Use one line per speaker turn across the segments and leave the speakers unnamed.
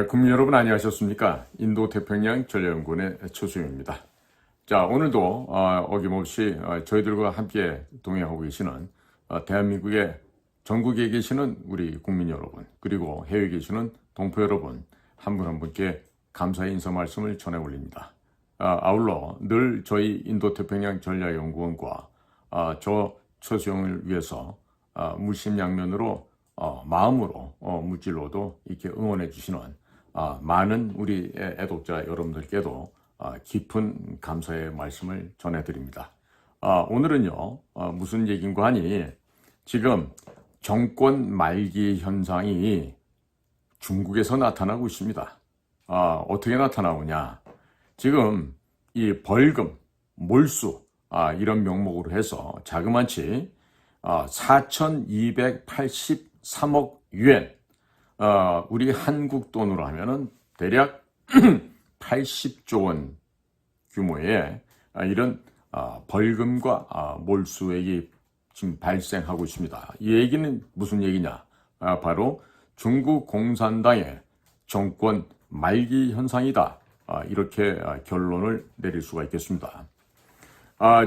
국민 여러분 안녕하셨습니까? 인도태평양 전략연구원의 최수영입니다. 자, 오늘도 어김없이 저희들과 함께 동행하고 계시는 대한민국의 전국에 계시는 우리 국민 여러분, 그리고 해외에 계시는 동포 여러분 한 분 한 분께 감사의 인사 말씀을 전해 올립니다. 아울러 늘 저희 인도태평양 전략연구원과 저 최수영을 위해서 물심양면으로 마음으로 물질로도 이렇게 응원해 주시는 많은 우리 애독자 여러분들께도 깊은 감사의 말씀을 전해드립니다. 오늘은요 무슨 얘기인가 하니 지금 정권 말기 현상이 중국에서 나타나고 있습니다. 어떻게 나타나오냐? 지금 이 벌금, 몰수 이런 명목으로 해서 자그마치 4,283억 유엔, 우리 한국 돈으로 하면은 대략 80조 원 규모의 이런 벌금과 몰수액이 지금 발생하고 있습니다. 이 얘기는 무슨 얘기냐? 바로 중국 공산당의 정권 말기 현상이다. 이렇게 결론을 내릴 수가 있겠습니다.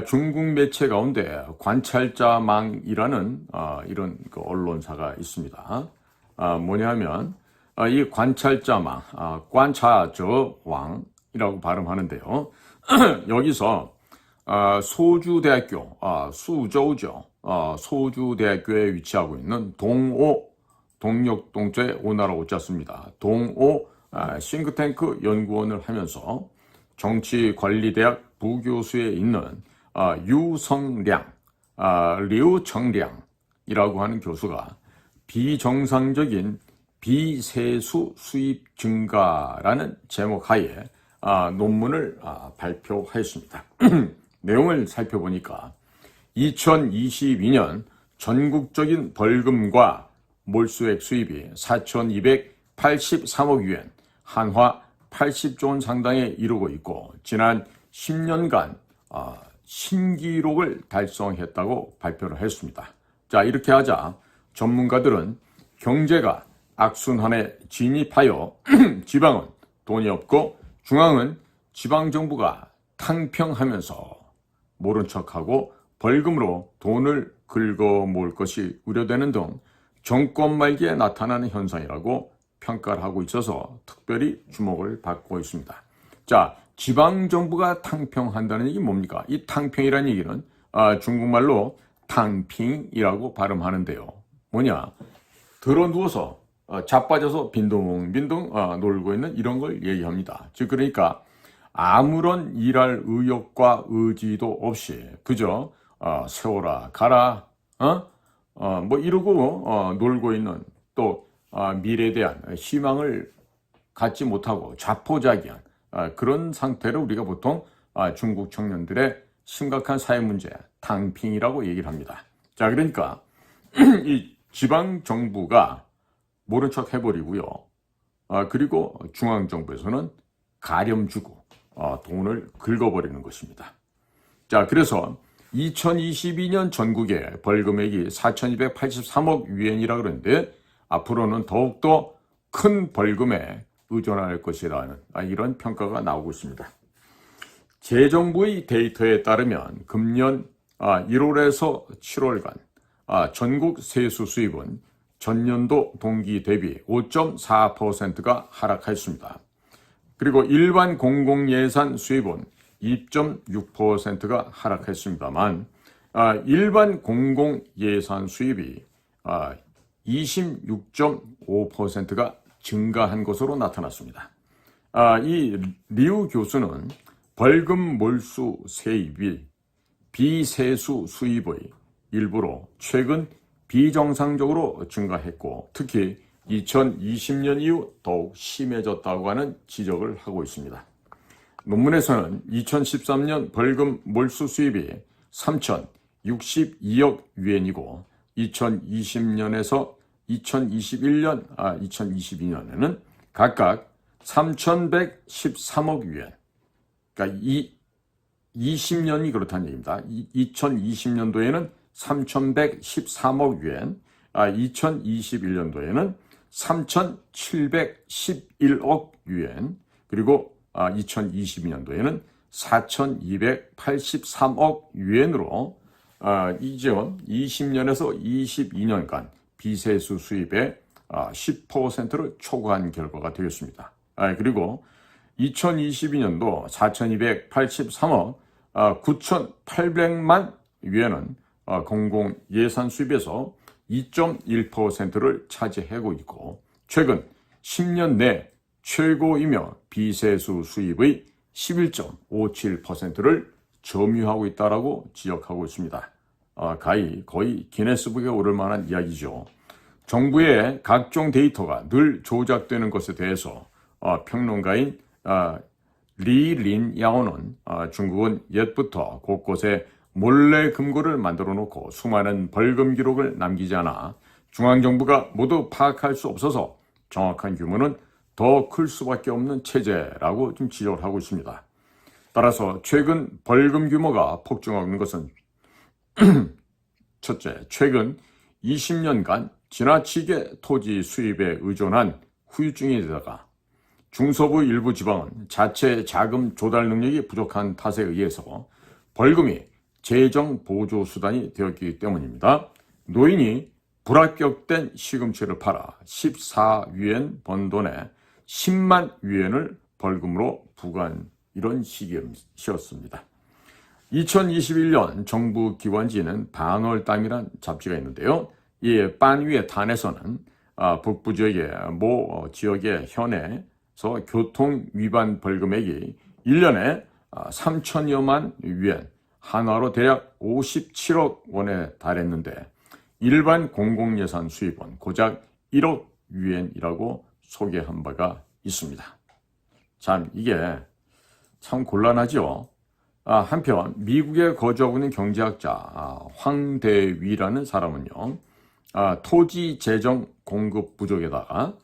중국 매체 가운데 관찰자망이라는 이런 그 언론사가 있습니다. 뭐냐면 이 관찰자망, 관차저왕이라고 발음하는데요. 여기서 소주대학교, 수저우죠. 소주대학교에 위치하고 있는 동오, 동력동자의 오나라 오자 씁니다. 동오 싱크탱크 연구원을 하면서 정치관리대학 부교수에 있는 유성량, 류청량이라고 하는 교수가 비정상적인 비세수 수입 증가라는 제목 하에 논문을 발표하였습니다. 내용을 살펴보니까 2022년 전국적인 벌금과 몰수액 수입이 4,283억 유엔, 한화 80조 원 상당에 이르고 있고 지난 10년간 신기록을 달성했다고 발표를 했습니다. 자, 이렇게 하자 전문가들은 경제가 악순환에 진입하여 지방은 돈이 없고 중앙은 지방정부가 탕평하면서 모른 척하고 벌금으로 돈을 긁어모을 것이 우려되는 등 정권 말기에 나타나는 현상이라고 평가를 하고 있어서 특별히 주목을 받고 있습니다. 자, 지방정부가 탕평한다는 얘기 뭡니까? 이 탕평이라는 얘기는 중국말로 탕핑이라고 발음하는데요. 뭐냐? 들어 누워서 자빠져서 빈둥빈둥 놀고 있는 이런 걸 얘기합니다. 즉 그러니까 아무런 일할 의욕과 의지도 없이 그저 세워라 가라 뭐 이러고 놀고 있는 또 미래에 대한 희망을 갖지 못하고 자포자기한 그런 상태를 우리가 보통 중국 청년들의 심각한 사회 문제, 탕핑이라고 얘기를 합니다. 자, 그러니까 이 지방정부가 모른 척 해버리고요. 그리고 중앙정부에서는 가렴 주고 돈을 긁어버리는 것입니다. 자, 그래서 2022년 전국의 벌금액이 4,283억 유엔이라 그러는데 앞으로는 더욱더 큰 벌금에 의존할 것이라는 이런 평가가 나오고 있습니다. 재정부의 데이터에 따르면 금년 1월에서 7월간 전국 세수 수입은 전년도 동기 대비 5.4%가 하락했습니다. 그리고 일반 공공예산 수입은 2.6%가 하락했습니다만 일반 공공예산 수입이 26.5%가 증가한 것으로 나타났습니다. 이 리우 교수는 벌금 몰수 세입이 비세수 수입의 일부로 최근 비정상적으로 증가했고 특히 2020년 이후 더욱 심해졌다고 하는 지적을 하고 있습니다. 논문에서는 2013년 벌금 몰수 수입이 3,062억 유엔이고 2020년에서 2022년에는 각각 3,113억 유엔. 그러니까 20년이 그렇다는 얘기입니다. 2020년도에는 3,113억 유엔, 2021년도에는 3,711억 유엔, 그리고 2022년도에는 4,283억 유엔으로 이제 20년에서 22년간 비세수 수입의 10%를 초과한 결과가 되었습니다. 그리고 2022년도 4,283억 9,800만 유엔은 공공 예산 수입에서 2.1%를 차지하고 있고, 최근 10년 내 최고이며 비세수 수입의 11.57%를 점유하고 있다라고 지적하고 있습니다. 거의 기네스북에 오를 만한 이야기죠. 정부의 각종 데이터가 늘 조작되는 것에 대해서 평론가인 리린야오는 중국은 옛부터 곳곳에 몰래 금고를 만들어 놓고 수많은 벌금 기록을 남기지 않아 중앙정부가 모두 파악할 수 없어서 정확한 규모는 더 클 수밖에 없는 체제라고 좀 지적을 하고 있습니다. 따라서 최근 벌금 규모가 폭증하고 있는 것은 첫째, 최근 20년간 지나치게 토지 수입에 의존한 후유증에다가 중서부 일부 지방은 자체 자금 조달 능력이 부족한 탓에 의해서 벌금이 재정 보조 수단이 되었기 때문입니다. 노인이 불합격된 시금치를 팔아 14위엔 번 돈에 10만 위엔을 벌금으로 부과한 이런 시기였습니다. 2021년 정부 기관지에는 반월담이란 잡지가 있는데요. 이 반위의 단에서는 북부 지역의 모 지역의 현에서 교통 위반 벌금액이 1년에 3천여만 위엔, 한화로 대략 57억 원에 달했는데 일반 공공예산 수입은 고작 1억 위엔이라고 소개한 바가 있습니다. 참 이게 참 곤란하죠. 한편 미국에 거주하고 있는 경제학자 황대위라는 사람은요, 토지 재정 공급 부족에다가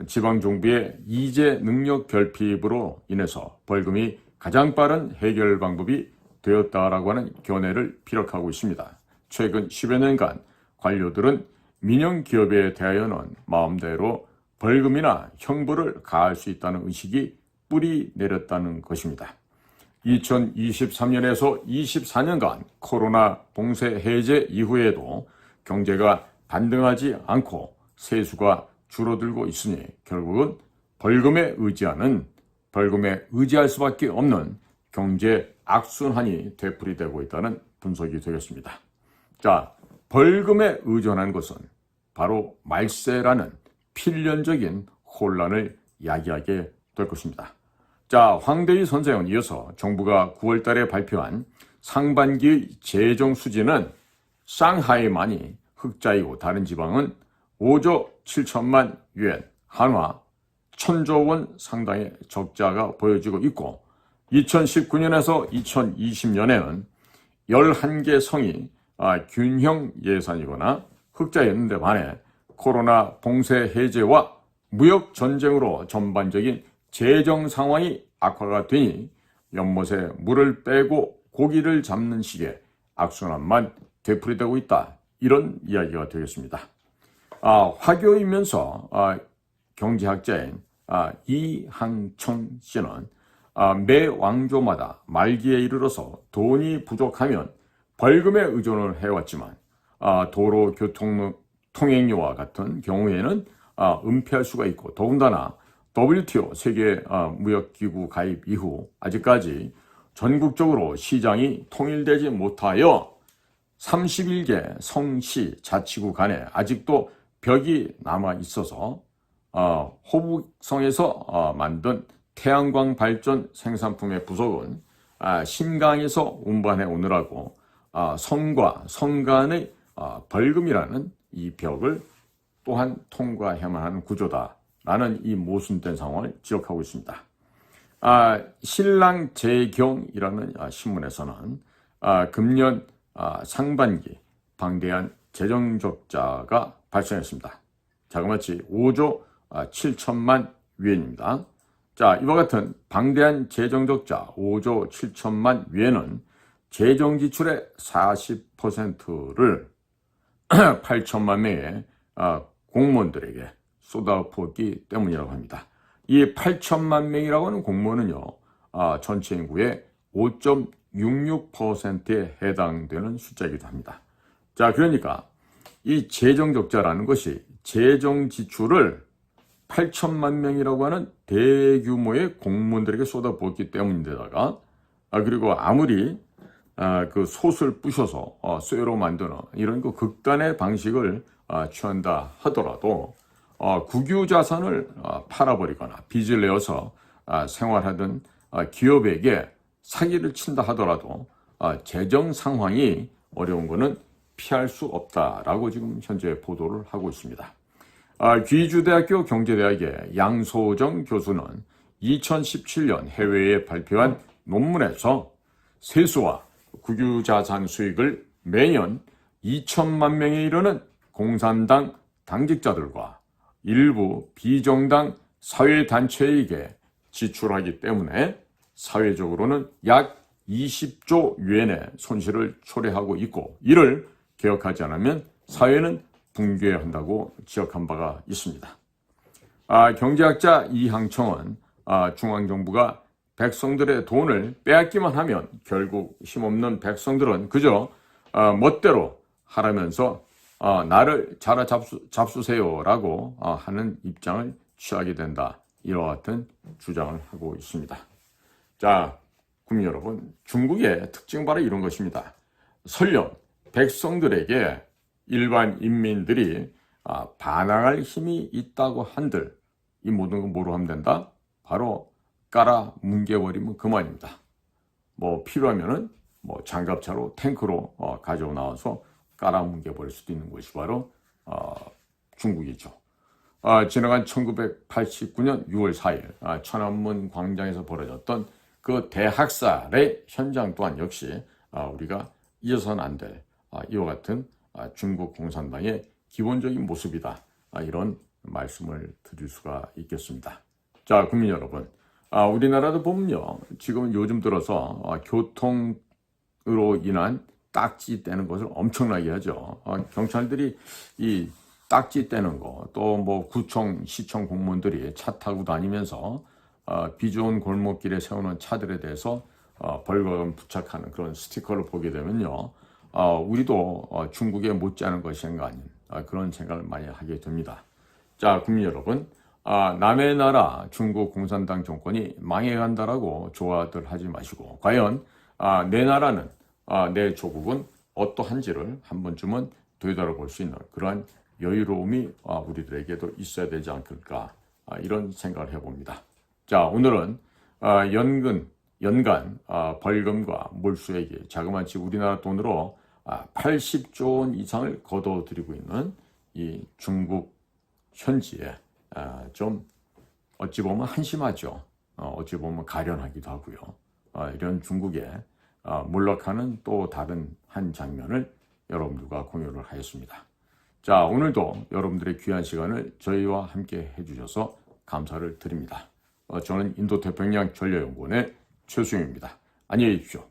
지방정부의 이재 능력 결핍으로 인해서 벌금이 가장 빠른 해결 방법이 되었다라고 하는 견해를 피력하고 있습니다. 최근 10여 년간 관료들은 민영 기업에 대하여는 마음대로 벌금이나 형벌을 가할 수 있다는 의식이 뿌리 내렸다는 것입니다. 2023년에서 24년간 코로나 봉쇄 해제 이후에도 경제가 반등하지 않고 세수가 줄어들고 있으니 결국은 벌금에 의지할 수밖에 없는 경제 악순환이 되풀이되고 있다는 분석이 되겠습니다. 자, 벌금에 의존한 것은 바로 말세라는 필연적인 혼란을 야기하게 될 것입니다. 자, 황대희 선생은 이어서 정부가 9월 달에 발표한 상반기의 재정 수지는 상하이만이 흑자이고 다른 지방은 5조 7천만 유엔, 한화 1,000조 원 상당의 적자가 보여지고 있고 2019년에서 2020년에는 11개 성이 균형 예산이거나 흑자였는데 반해 코로나 봉쇄 해제와 무역 전쟁으로 전반적인 재정 상황이 악화가 되니 연못에 물을 빼고 고기를 잡는 식의 악순환만 되풀이되고 있다. 이런 이야기가 되겠습니다. 화교이면서 경제학자인 이항청 씨는 매 왕조마다 말기에 이르러서 돈이 부족하면 벌금에 의존을 해왔지만 도로 교통 통행료와 같은 경우에는 은폐할 수가 있고 더군다나 WTO 세계 무역기구 가입 이후 아직까지 전국적으로 시장이 통일되지 못하여 31개 성시 자치구 간에 아직도 벽이 남아 있어서 호북성에서 만든 태양광 발전 생산품의 부속은 신강에서 운반해 오느라고 성과 성 간의 벌금이라는 이 벽을 또한 통과해야만 하는 구조다라는 이 모순된 상황을 지적하고 있습니다. 신랑 재경이라는 신문에서는 금년 상반기 방대한 재정 적자가 발생했습니다. 자그마치 5조 7천만 위엔입니다. 자, 이와 같은 방대한 재정 적자 5조 7천만 위엔은 재정 지출의 40%를 8천만 명의 공무원들에게 쏟아부었기 때문이라고 합니다. 이 8천만 명이라고 하는 공무원은요, 전체 인구의 5.66%에 해당되는 숫자이기도 합니다. 자, 그러니까 이 재정 적자라는 것이 재정 지출을 8천만 명이라고 하는 대규모의 공무원들에게 쏟아부었기 때문인데다가, 그리고 아무리 그 솥을 부셔서 쇠로 만드는 이런 그 극단의 방식을 취한다 하더라도 국유자산을 팔아버리거나 빚을 내어서 생활하던 기업에게 사기를 친다 하더라도 재정 상황이 어려운 것은 피할 수 없다라고 지금 현재 보도를 하고 있습니다. 귀주대학교 경제대학의 양소정 교수는 2017년 해외에 발표한 논문에서 세수와 국유자산 수익을 매년 2천만 명에 이르는 공산당 당직자들과 일부 비정당 사회단체에게 지출하기 때문에 사회적으로는 약 20조 위안의 손실을 초래하고 있고, 이를 개혁하지 않으면 사회는 붕괴한다고 지적한 바가 있습니다. 경제학자 이항청은 중앙정부가 백성들의 돈을 빼앗기만 하면 결국 힘없는 백성들은 그저 멋대로 하라면서 나를 잡수세요라고 하는 입장을 취하게 된다, 이와 같은 주장을 하고 있습니다. 자, 국민 여러분, 중국의 특징 바로 이런 것입니다. 설령 백성들에게 일반 인민들이 반항할 힘이 있다고 한들 이 모든 건 뭐로 하면 된다? 바로 깔아 뭉개버리면 그만입니다. 뭐 필요하면은 뭐 장갑차로 탱크로 가지고 나와서 깔아 뭉개버릴 수도 있는 것이 바로 중국이죠. 지나간 1989년 6월 4일 천안문 광장에서 벌어졌던 그 대학살의 현장 또한 역시 우리가 잊어서는 안 될 이와 같은 중국 공산당의 기본적인 모습이다, 이런 말씀을 드릴 수가 있겠습니다. 자, 국민 여러분, 우리나라도 보면요, 지금 요즘 들어서 교통으로 인한 딱지 떼는 것을 엄청나게 하죠. 경찰들이 이 딱지 떼는 거, 또 뭐 구청, 시청 공무원들이 차 타고 다니면서 비좋은 골목길에 세우는 차들에 대해서 벌금 부착하는 그런 스티커를 보게 되면요, 우리도 중국에 못지않은 것인가 아닌 그런 생각을 많이 하게 됩니다. 자, 국민 여러분, 남의 나라 중국 공산당 정권이 망해간다라고 좋아들 하지 마시고, 과연 내 나라는, 내 조국은 어떠한지를 한 번쯤은 되돌아볼 수 있는 그러한 여유로움이 우리들에게도 있어야 되지 않을까, 이런 생각을 해봅니다. 자, 오늘은 연간 벌금과 몰수액이 자그마치 우리나라 돈으로 80조 원 이상을 거둬들이고 있는 이 중국 현지에 좀 어찌 보면 한심하죠. 어찌 보면 가련하기도 하고요. 이런 중국에 몰락하는 또 다른 한 장면을 여러분들과 공유를 하였습니다. 자, 오늘도 여러분들의 귀한 시간을 저희와 함께 해주셔서 감사를 드립니다. 저는 인도태평양 전략연구원의 최수영입니다. 안녕히 계십시오.